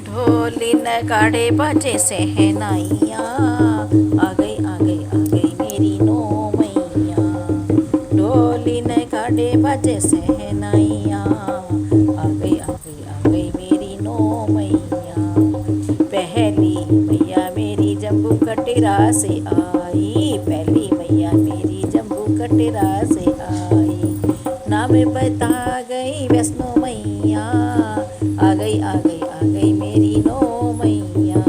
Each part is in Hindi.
ढोली नगाड़े बजे सहनाइयाँ, आ गई आ गई आ गई मेरी नौ मैया। ढोली नगाड़े बजे सहनाइयाँ, आ गई आ गई आ गई मेरी नौ मैया। पहली मैया मेरी जम्बू कटरा से आई, पहली मैया मेरी जम्बू कटरा से आई। नाम बता गई वैष्णो मैया, आ गई आ गई आ गई मेरी नौ मैया।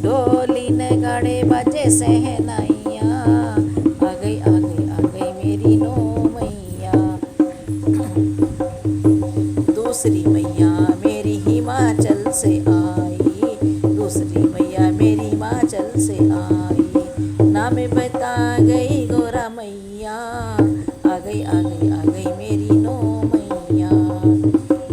ढोली नगाड़े बजे सहनाइयाँ, आ गई आ गई आ गई मेरी नौ मैया। दूसरी मैया मेरी हिमाचल से आई, दूसरी मैया मेरी हिमाचल से आई। नाम बता गई गोरा मैया, आ गई आ गई आ गई मेरी नौ मैया।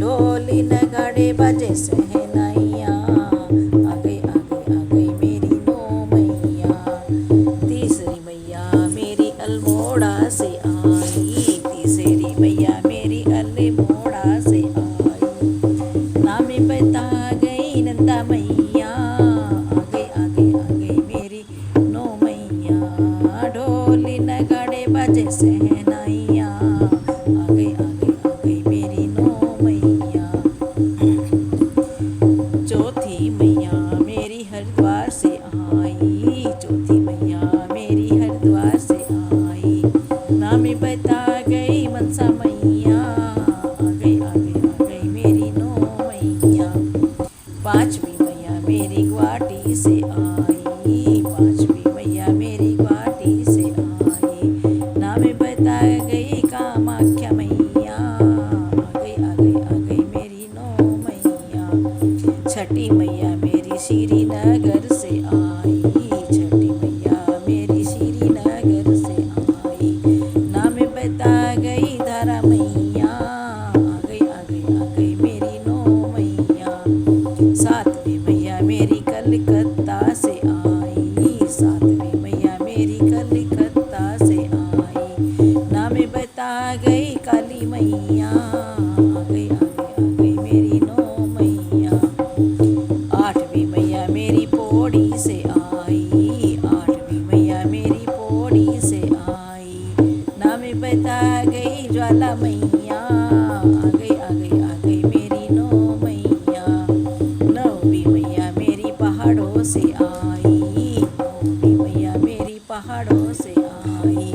ढोली नगाड़े बजे सहनाइयाँ, आ गई आ गई आ गई मेरी नौ मैया। तीसरी मैया मेरी अल्मोड़ा से आई, तीसरी मैया मेरी अल्मोड़ा से आई। नाम बता गई नंदा मैया, आ गई आ गई आ गई मेरी नौ मैया। ढोली नगाड़े बजे सहनाइयाँ, आ गई आ गई आ गई मेरी नौ मैया। चौथी मैया मेरी हरिद्वार से आई, चौथी मैया मेरी हरिद्वार से आई। नाम बता गई मनसा मैया, आ गई आ गई आ गई मेरी नौ मैया। पांचवी मैया मेरी गुवाहाटी से आई, पांचवी मैया मेरी गुवाहाटी से आई। नाम बता गई कामाख्या मैया, आ गई आ गई आ गई मेरी नौ मैया। छठी मैया मेरी श्रीनगर से आई, छठी मैया मेरी श्रीनगर से आई। नाम बता गई धारा मैया, आ गई आ गई आ गई मेरी नौ मैया। सातवीं मैया मेरी कलकत्ता से आई, सातवीं मैया मेरी कलकत्ता से आई। नाम बता गई काली मैया, आ गई आ गई आ गई मेरी नौ मैया। आठवीं मैया मेरी पौड़ी से आई, आठवीं मैया मेरी पौड़ी से आई। नाम बता गई ज्वाला मैया, आ गई आ गई आ गई मेरी नौ मैया। नौवीं मैया मेरी पहाड़ों से आई, नौवीं मैया मेरी पहाड़ों से आई।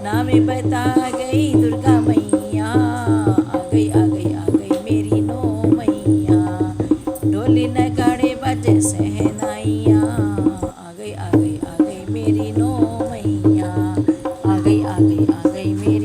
नाम बता गई दुर्गा मैया, आ गई आ गई आ गई मेरी नौ मैया। ढोली नगाड़े बजे सहनाइयाँ, आ गई आ गई आ गई मेरी नौ मैया। आ गई आ गई आ गई मेरी